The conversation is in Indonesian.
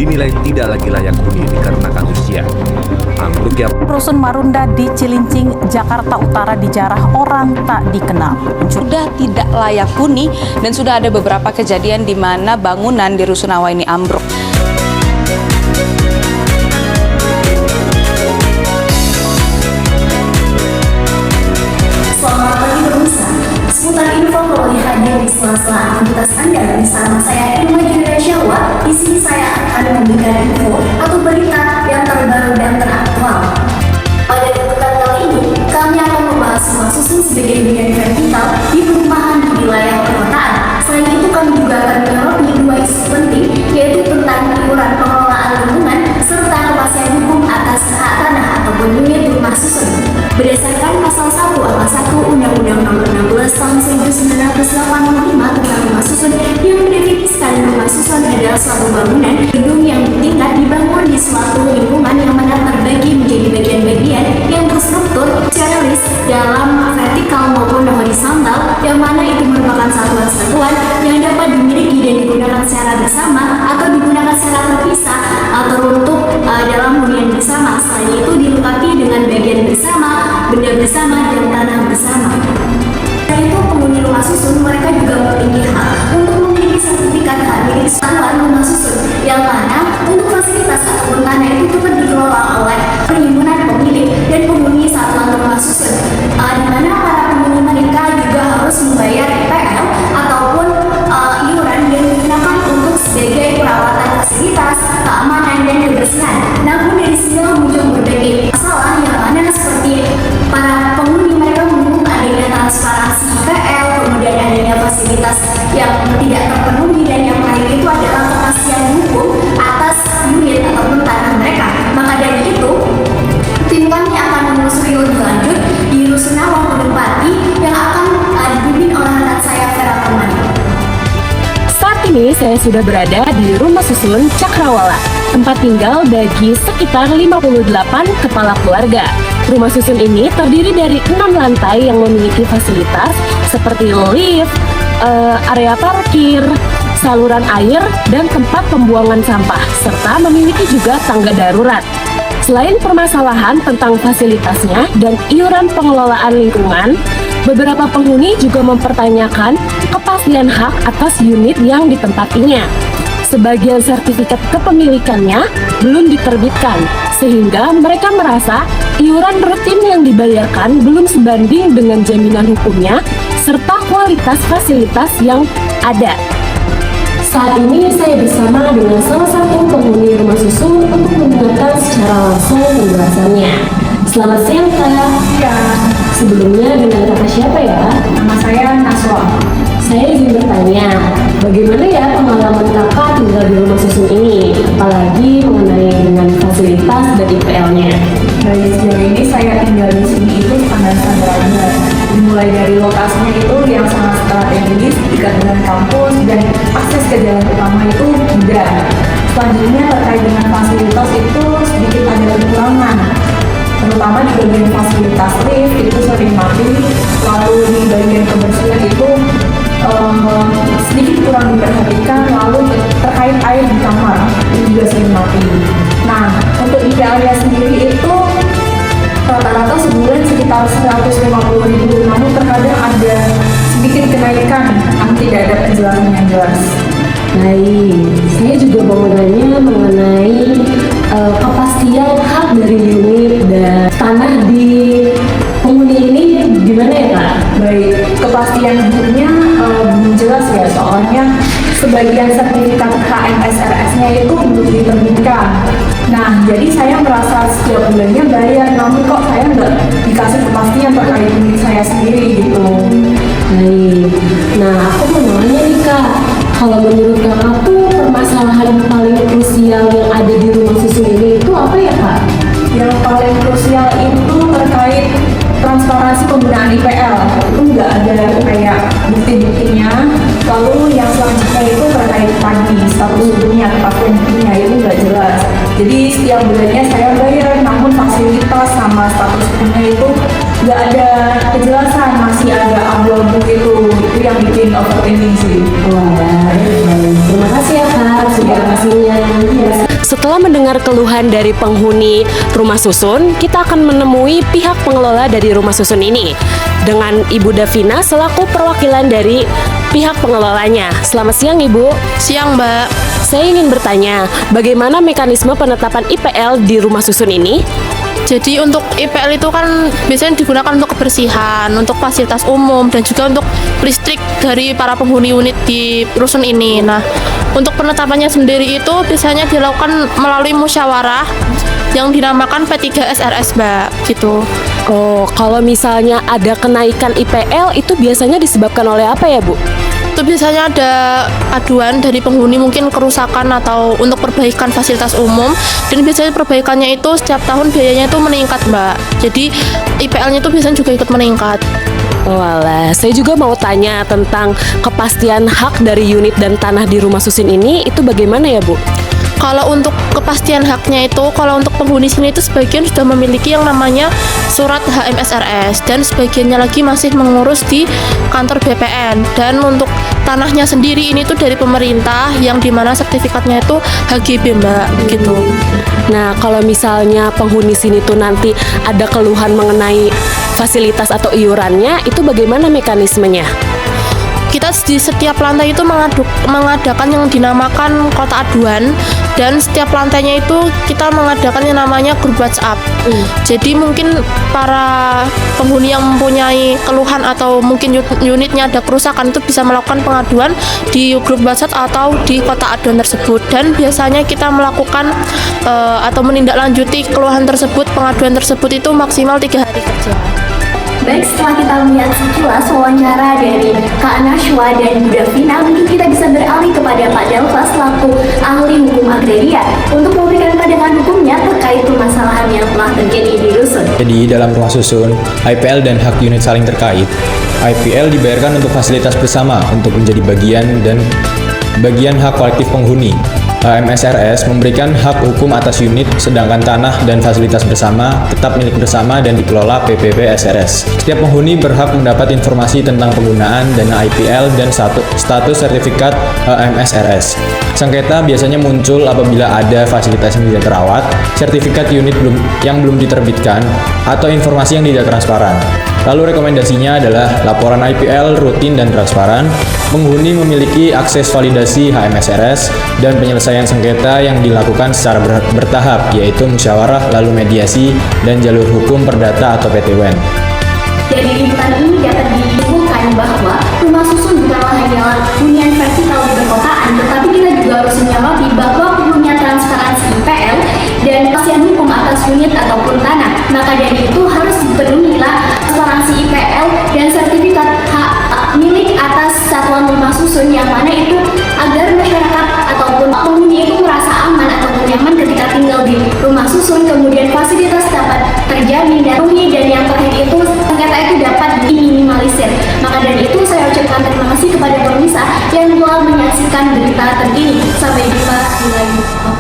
dinilai tidak lagi layak huni dikarenakan usia. Ambruknya Rusun Marunda di Cilincing, Jakarta Utara dijarah orang tak dikenal. Sudah tidak layak huni dan sudah ada beberapa kejadian di mana bangunan di Rusunawa ini ambruk. Selamat pagi pemirsa, seputar info Polri hadir di sela-sela aktivitas Anda bersama saya Irma Julia Syawal. Di sini saya akan memberikan info atau berita yang terbaru dan teraktual. Pada liputan kali ini, kami akan membahas rumah susun sebagai bagian vertikal di perumahan di wilayah perkotaan. Selain itu, kami juga akan menyoroti dua isu penting, yaitu tentang iuran pengelolaan lingkungan serta kepastian hukum atas hak tanah ataupun unit rumah susun. Berdasarkan pasal 1 ayat 1 Undang-Undang Nomor 16 Tahun 1985 tentang rumah susun yang mendefinisikan rumah susun adalah suatu bangunan gedung yang bertingkat dibangun di suatu lingkungan yang mana terbagi menjadi bagian-bagian yang berstruktur secara list dalam vertikal maupun horizontal, yang mana itu merupakan satuan-satuan yang dapat dimiliki dan digunakan secara bersama atau digunakan secara terpisah atau untuk dalam hunian bersama. Selain itu dilengkapi dengan bagian bersama, benda bersama, dan tanah bersama. Selain itu, penghuni rumah susun mereka juga memiliki hak untuk memiliki sertifikat hak milik satuan rumah susun, yang mana untuk fasilitas ataupun tanah itu tetap dikelola oleh perhimpunan pemilik dan penghuni satuan rumah susun, di mana para penghuni mereka juga harus membayar IPL ataupun iuran yang digunakan untuk sebagai perawatan fasilitas, keamanan, dan kebersihan. Namun dari sini muncul berbagai masalah, yang mana seperti para penghuni mereka menuntut adanya transparansi IPL, kemudian adanya fasilitas yang tidak terpenuhi, dan yang lain itu adalah kepastian hukum atas unit ataupun tanah mereka. Maka dari itu, tim kami akan menelusuri lebih lanjut di Rusunawa Gunungpati yang akan dipimpin oleh rekan saya Vera Permani. Saat ini saya sudah berada di Rumah Susun Cakrawala, tempat tinggal bagi sekitar 58 kepala keluarga. Rumah susun ini terdiri dari 6 lantai yang memiliki fasilitas seperti lift, area parkir, saluran air, dan tempat pembuangan sampah, serta memiliki juga tangga darurat. Selain permasalahan tentang fasilitasnya dan iuran pengelolaan lingkungan, beberapa penghuni juga mempertanyakan kepastian hak atas unit yang ditempatinya. Sebagian sertifikat kepemilikannya belum diterbitkan, sehingga mereka merasa iuran rutin yang dibayarkan belum sebanding dengan jaminan hukumnya serta kualitas fasilitas yang ada. Saat ini saya bersama dengan salah satu penghuni rumah susun untuk mendengarkan secara langsung penjelasannya. Selamat siang, Kak. Ya, Sebelumnya dengan kata siapa ya? nama saya Naswa. Saya izin bertanya, bagaimana ya pengalaman kakak tinggal di rumah susun ini, apalagi mengenai dengan fasilitas dan IPL-nya? Dari sejauh ini saya tinggal di sini itu standar-standar aja. Dimulai dari lokasinya itu yang sangat strategis, dekat dengan kampus, dan akses ke jalan utama itu mudah. Selanjutnya terkait dengan fasilitas itu sedikit ada kekurangan, terutama di bagian fasilitas lift itu sering mati, lalu di bagian kebersihan itu sedikit kurang diperhatikan, lalu terkait air di kamar itu juga sering mati. Nah, untuk IPL-nya sendiri itu rata-rata sebulan sekitar 150.000, namun terkadang ada sedikit kenaikan, namun tidak ada penjelasan yang jelas. Baik, saya juga mau menanya mengenai kepastian hak dari unit dan tanah di penghuni ini gimana ya, Kak? Baik, kepastian hukumnya belum jelas ya, soalnya sebagian sertifikat HMSRS-nya itu belum diterbitkan. Nah, jadi saya merasa setiap bulannya bayar, namun kok saya nggak dikasih kepastian terkait unit saya sendiri gitu. Baik, nah aku mau nanya nih, Kak, kalau menurut kakak tuh permasalahan paling krusial yang ada di rumah susun ini itu apa ya, Kak? Yang paling krusial itu terkait transparansi penggunaan IPL, itu nggak ada kayak bukti-buktinya. Lalu yang selanjutnya itu terkait tadi status hukumnya, kepastian hukumnya itu nggak jelas. Jadi setiap bulannya saya bayar, namun fasilitas sama status hukumnya itu nggak ada kejelasan, masih ada abu-abu gitu. Itu yang bikin overthinking sih. Wah, baik. Terima kasih ya, Kak, sudah kasihnya. setelah mendengar keluhan dari penghuni rumah susun, kita akan menemui pihak pengelola dari rumah susun ini dengan Ibu Davina selaku perwakilan dari pihak pengelolanya. Selamat siang, Ibu. Siang, Mbak. Saya ingin bertanya, bagaimana mekanisme penetapan IPL di rumah susun ini? Jadi untuk IPL itu kan biasanya digunakan untuk kebersihan, untuk fasilitas umum, dan juga untuk listrik dari para penghuni unit di rusun ini. Nah, untuk penetapannya sendiri itu biasanya dilakukan melalui musyawarah yang dinamakan P3SRS, Mbak, gitu. Oh, kalau misalnya ada kenaikan IPL itu biasanya disebabkan oleh apa ya, Bu? Itu biasanya ada aduan dari penghuni mungkin kerusakan atau untuk perbaikan fasilitas umum, dan biasanya perbaikannya itu setiap tahun biayanya itu meningkat, Mbak. Jadi IPL-nya itu biasanya juga ikut meningkat. Walah, saya juga mau tanya tentang kepastian hak dari unit dan tanah di rumah susun ini, itu bagaimana ya, Bu? Kalau untuk kepastian haknya itu, kalau untuk penghuni sini itu sebagian sudah memiliki yang namanya surat HMSRS, dan sebagiannya lagi masih mengurus di kantor BPN. Dan untuk tanahnya sendiri ini tuh dari pemerintah, yang dimana sertifikatnya itu HGB, Mbak, gitu. Nah, kalau misalnya penghuni sini tuh nanti ada keluhan mengenai fasilitas atau iurannya, itu bagaimana mekanismenya? Kita di setiap lantai itu mengadakan yang dinamakan kotak aduan, dan setiap lantainya itu kita mengadakan yang namanya grup WhatsApp. Jadi mungkin para penghuni yang mempunyai keluhan atau mungkin unitnya ada kerusakan itu bisa melakukan pengaduan di grup WhatsApp atau di kotak aduan tersebut, dan biasanya kita melakukan atau menindaklanjuti keluhan tersebut, pengaduan tersebut itu maksimal 3 hari kerja. Baik, setelah kita melihat sekilas wawancara dari Kak Nashwa dan Bu Davina, mungkin kita bisa beralih kepada Pak Delva selaku ahli hukum agraria untuk memberikan pandangan hukumnya terkait permasalahan yang telah terjadi di rusun. Jadi dalam rumah susun, IPL dan hak unit saling terkait. IPL dibayarkan untuk fasilitas bersama untuk menjadi bagian hak kolektif penghuni. HMSRS memberikan hak hukum atas unit, sedangkan tanah dan fasilitas bersama tetap milik bersama dan dikelola PPP-SRS. Setiap penghuni berhak mendapat informasi tentang penggunaan dana IPL dan status sertifikat HMSRS. Sengketa biasanya muncul apabila ada fasilitas yang tidak terawat, sertifikat unit yang belum diterbitkan, atau informasi yang tidak transparan. Lalu rekomendasinya adalah laporan IPL rutin dan transparan, penghuni memiliki akses validasi HMSRS, dan penyelesaian sengketa yang dilakukan secara bertahap, yaitu musyawarah, lalu mediasi, dan jalur hukum perdata atau PT-UN. Dari liputan ini dapat disimpulkan bahwa rumah susun bukanlah hanyalah hunian vertikal di perkotaan, tetapi kita juga harus menyoroti bahwa perlunya transparansi IPL dan kepastian hukum atas unit ataupun tanah. Maka dari itu harus dipenuhilah transparansi IPL dan sertifikat hak milik atas satuan rumah susun, yang mana itu agar masyarakat ataupun penghuni itu merasa aman ataupun nyaman ketika tinggal di rumah susun, kemudian fasilitas dapat terjamin dan penghuni, dan yang terakhir itu sengketa itu dapat diminimalisir. Maka dari itu saya ucapkan terima kasih kepada pemirsa yang telah menyaksikan berita terkini. Sampai jumpa di lain waktu.